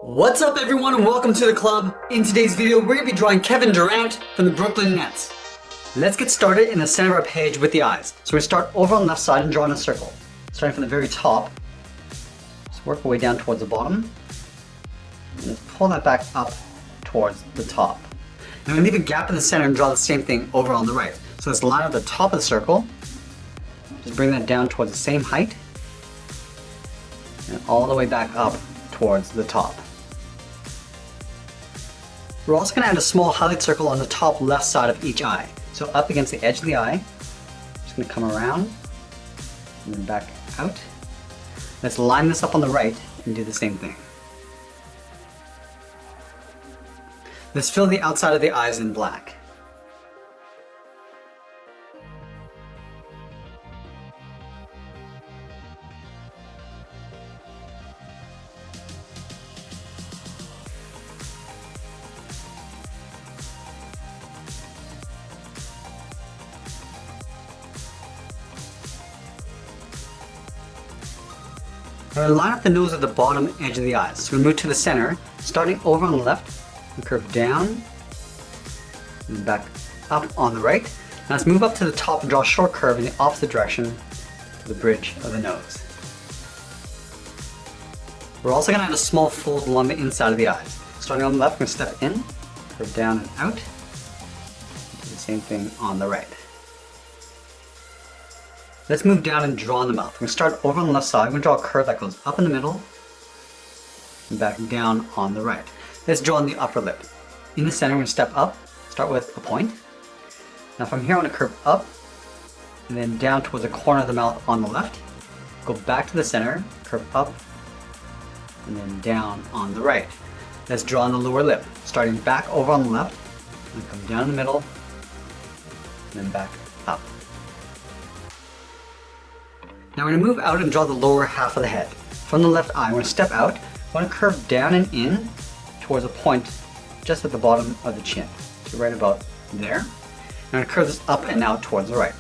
What's up everyone and welcome to the club. In today's video we're going to be drawing Kevin Durant from the Brooklyn Nets. Let's get started in the center of our page with the eyes. So we're going to start over on the left side and draw in a circle. Starting from the very top. Just work our way down towards the bottom. And let's pull that back up towards the top. And we leave a gap in the center and draw the same thing over on the right. So let's line up the top of the circle. Just bring that down towards the same height. And all the way back up towards the top. We're also going to add a small highlight circle on the top left side of each eye. So up against the edge of the eye. Just going to come around and then back out. Let's line this up on the right and do the same thing. Let's fill the outside of the eyes in black. We're going to line up the nose at the bottom edge of the eyes. So we move to the center, starting over on the left, and curve down, and back up on the right. Now let's move up to the top and draw a short curve in the opposite direction to the bridge of the nose. We're also going to add a small fold along the inside of the eyes. Starting on the left, we're going to step in, curve down and out. Do the same thing on the right. Let's move down and draw in the mouth. We're going to start over on the left side. We're going to draw a curve that goes up in the middle and back down on the right. Let's draw in the upper lip. In the center, we're going to step up, start with a point. Now from here, I'm going to curve up and then down towards the corner of the mouth on the left. Go back to the center, curve up and then down on the right. Let's draw in the lower lip. Starting back over on the left, and come down in the middle and then back up. Now we're going to move out and draw the lower half of the head. From the left eye, we're going to step out. We're going to curve down and in towards a point just at the bottom of the chin. So right about there. And I'm going to curve this up and out towards the right.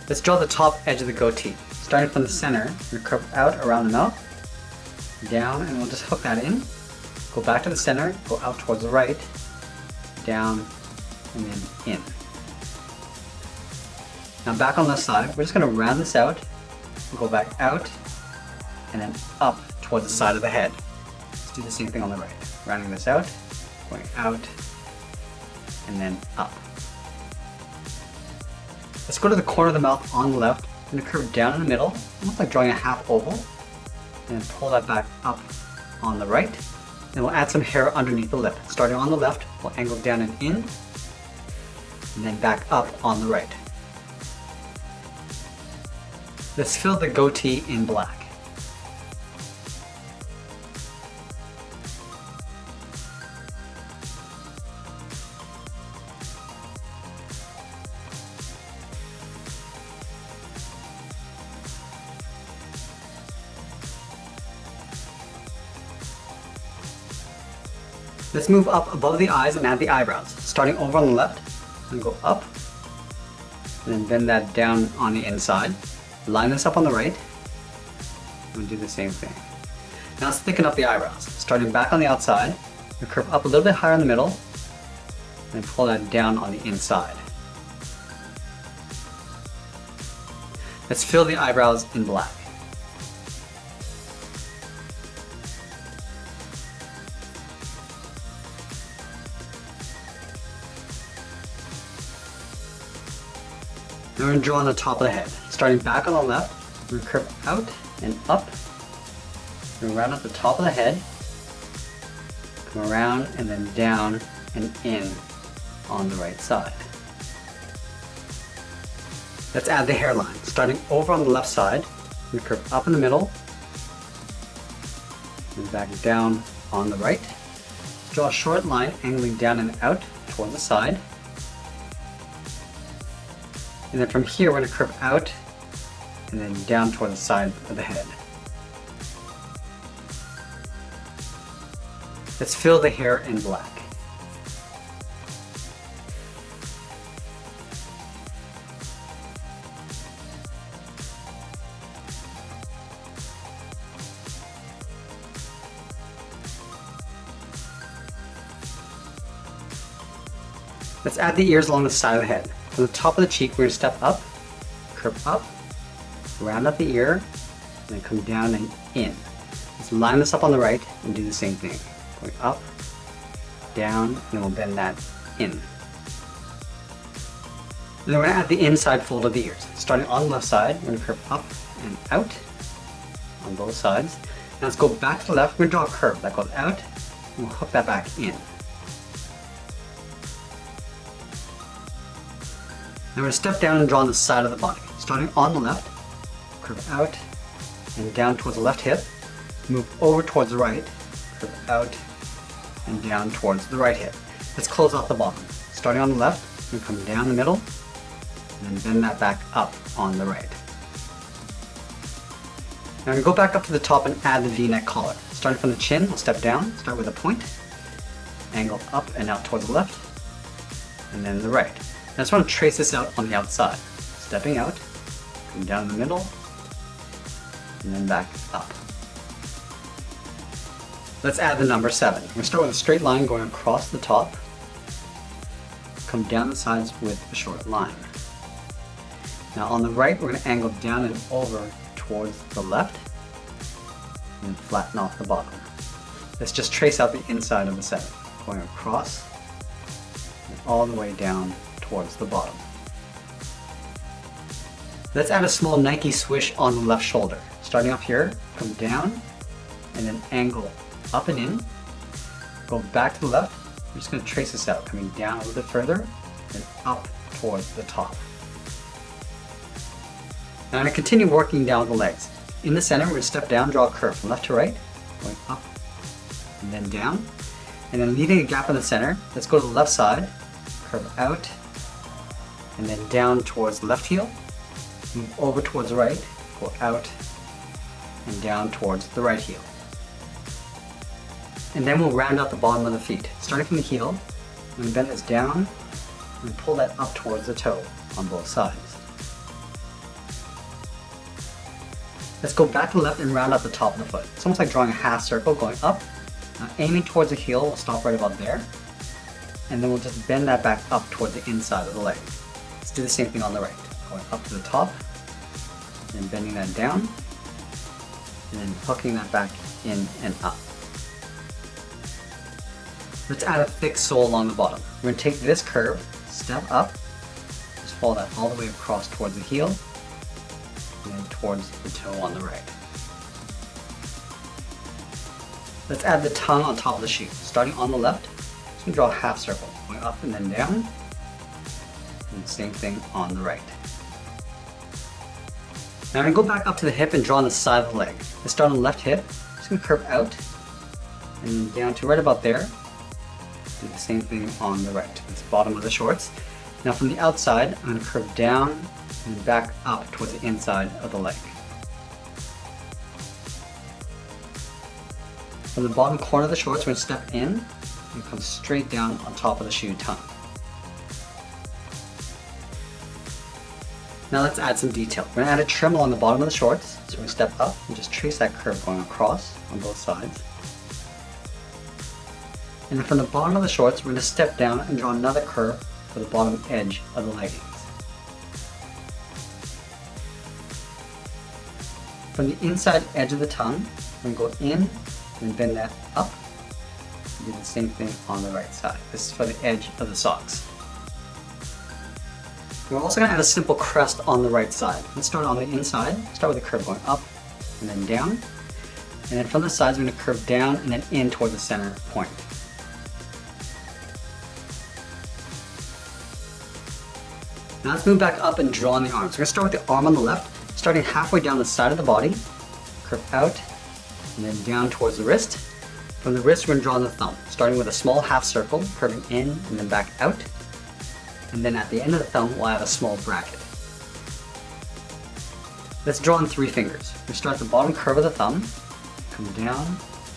Let's draw the top edge of the goatee. Starting from the center, we're going to curve out around the mouth, down, and we'll just hook that in. Go back to the center, go out towards the right, down, and then in. Now back on the side, we're just going to round this out, go back out, and then up towards the side of the head. Let's do the same thing on the right. Rounding this out, going out, and then up. Let's go to the corner of the mouth on the left. I'm going to curve down in the middle, almost like drawing a half oval, and then pull that back up on the right. Then we'll add some hair underneath the lip. Starting on the left, we'll angle down and in, and then back up on the right. Let's fill the goatee in black. Let's move up above the eyes and add the eyebrows. Starting over on the left, and go up, and then bend that down on the inside. Line this up on the right, and do the same thing. Now let's thicken up the eyebrows. Starting back on the outside, we curve up a little bit higher in the middle, and pull that down on the inside. Let's fill the eyebrows in black. Now we're going to draw on the top of the head. Starting back on the left, we're going to curve out and up. We're going to round up the top of the head, come around and then down and in on the right side. Let's add the hairline. Starting over on the left side, we curve up in the middle, and back down on the right. Draw a short line angling down and out towards the side. And then from here, we're going to curve out and then down toward the side of the head. Let's fill the hair in black. Let's add the ears along the side of the head. From the top of the cheek, we're going to step up, curve up, round up the ear, and then come down and in. Let's line this up on the right and do the same thing. Going up, down, and then we'll bend that in. And then we're going to add the inside fold of the ears. Starting on the left side, we're going to curve up and out on both sides. Now let's go back to the left. We're going to draw a curve that goes out, and we'll hook that back in. Now we're going to step down and draw on the side of the body. Starting on the left, curve out and down towards the left hip, move over towards the right, curve out and down towards the right hip. Let's close off the bottom. Starting on the left, we're going to come down the middle and then bend that back up on the right. Now we're going to go back up to the top and add the V-neck collar. Starting from the chin, we'll step down, start with a point, angle up and out towards the left, and then the right. I just want to trace this out on the outside. Stepping out, come down the middle, and then back up. Let's add the number 7. We're going to start with a straight line going across the top, come down the sides with a short line. Now on the right, we're going to angle down and over towards the left, and flatten off the bottom. Let's just trace out the inside of the 7, going across, and all the way down towards the bottom. Let's add a small Nike swish on the left shoulder. Starting off here, come down and then angle up and in, go back to the left. We're just going to trace this out, coming down a little bit further and up towards the top. Now I'm going to continue working down the legs. In the center, we're going to step down, draw a curve from left to right, going up and then down, and then leaving a gap in the center. Let's go to the left side, curve out, and then down towards the left heel, move over towards the right, go out and down towards the right heel. And then we'll round out the bottom of the feet. Starting from the heel, I'm going to bend this down and pull that up towards the toe on both sides. Let's go back to the left and round out the top of the foot. It's almost like drawing a half circle going up. Now aiming towards the heel, we'll stop right about there. And then we'll just bend that back up toward the inside of the leg. Let's do the same thing on the right. Going up to the top, and bending that down, and then hooking that back in and up. Let's add a thick sole along the bottom. We're going to take this curve, step up, just follow that all the way across towards the heel, and then towards the toe on the right. Let's add the tongue on top of the shoe. Starting on the left, just going to draw a half circle, going up and then down, and the same thing on the right. Now I'm going to go back up to the hip and draw on the side of the leg. Let's start on the left hip, just going to curve out, and down to right about there. Do the same thing on the right. It's the bottom of the shorts. Now from the outside, I'm going to curve down and back up towards the inside of the leg. From the bottom corner of the shorts, we're going to step in and come straight down on top of the shoe tongue. Now let's add some detail. We're going to add a trim along the bottom of the shorts. So we're going to step up and just trace that curve going across on both sides. And then from the bottom of the shorts, we're going to step down and draw another curve for the bottom edge of the leggings. From the inside edge of the tongue, we're going to go in and bend that up. Do the same thing on the right side. This is for the edge of the socks. We're also going to add a simple crest on the right side. Let's start on the inside. Start with a curve going up and then down. And then from the sides, we're going to curve down and then in toward the center point. Now let's move back up and draw on the arms. We're going to start with the arm on the left, starting halfway down the side of the body, curve out, and then down towards the wrist. From the wrist, we're going to draw on the thumb, starting with a small half circle, curving in and then back out. And then at the end of the thumb, we'll add a small bracket. Let's draw on 3 fingers. We start at the bottom curve of the thumb, come down,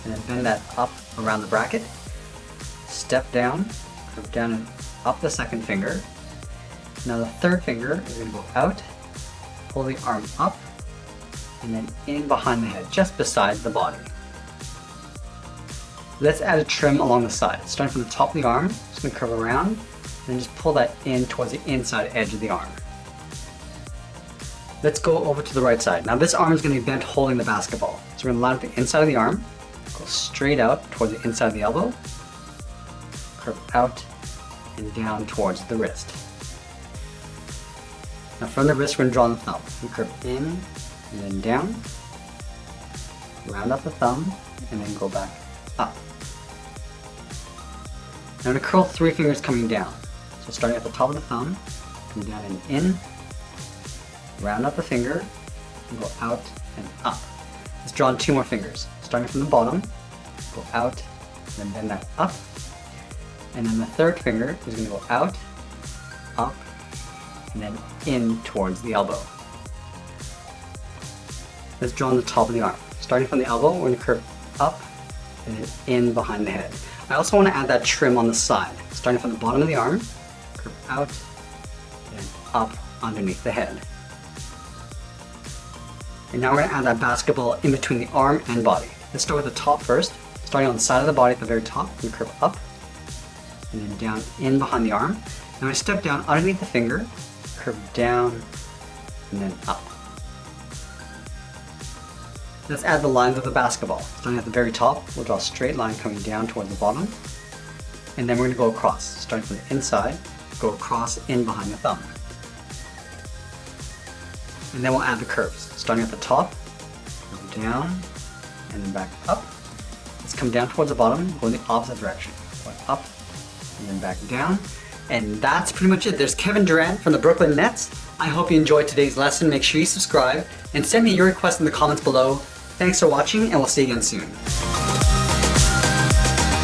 and then bend that up around the bracket. Step down, curve down and up the second finger. Now the third finger is going to go out, pull the arm up, and then in behind the head, just beside the body. Let's add a trim along the side. Starting from the top of the arm, just going to curve around, then just pull that in towards the inside edge of the arm. Let's go over to the right side. Now this arm is going to be bent holding the basketball. So we're going to line up the inside of the arm, go straight out towards the inside of the elbow, curve out and down towards the wrist. Now from the wrist we're going to draw on the thumb. We curve in and then down, round out the thumb, and then go back up. Now I'm going to curl 3 fingers coming down. So starting at the top of the thumb, come down and in, round up the finger, and go out and up. Let's draw on 2 more fingers. Starting from the bottom, go out, and then bend that up. And then the 3rd finger is going to go out, up, and then in towards the elbow. Let's draw on the top of the arm. Starting from the elbow, we're going to curve up and then in behind the head. I also want to add that trim on the side. Starting from the bottom of the arm, curve out and up underneath the head. And now we're going to add that basketball in between the arm and body. Let's start with the top first. Starting on the side of the body at the very top, we curve up and then down in behind the arm. Now we step down underneath the finger, curve down and then up. Let's add the lines of the basketball. Starting at the very top, we'll draw a straight line coming down towards the bottom. And then we're going to go across. Starting from the inside, go across in behind the thumb. And then we'll add the curves. Starting at the top, go down, and then back up. Let's come down towards the bottom, go in the opposite direction. Going up, and then back down. And that's pretty much it. There's Kevin Durant from the Brooklyn Nets. I hope you enjoyed today's lesson. Make sure you subscribe and send me your requests in the comments below. Thanks for watching, and we'll see you again soon.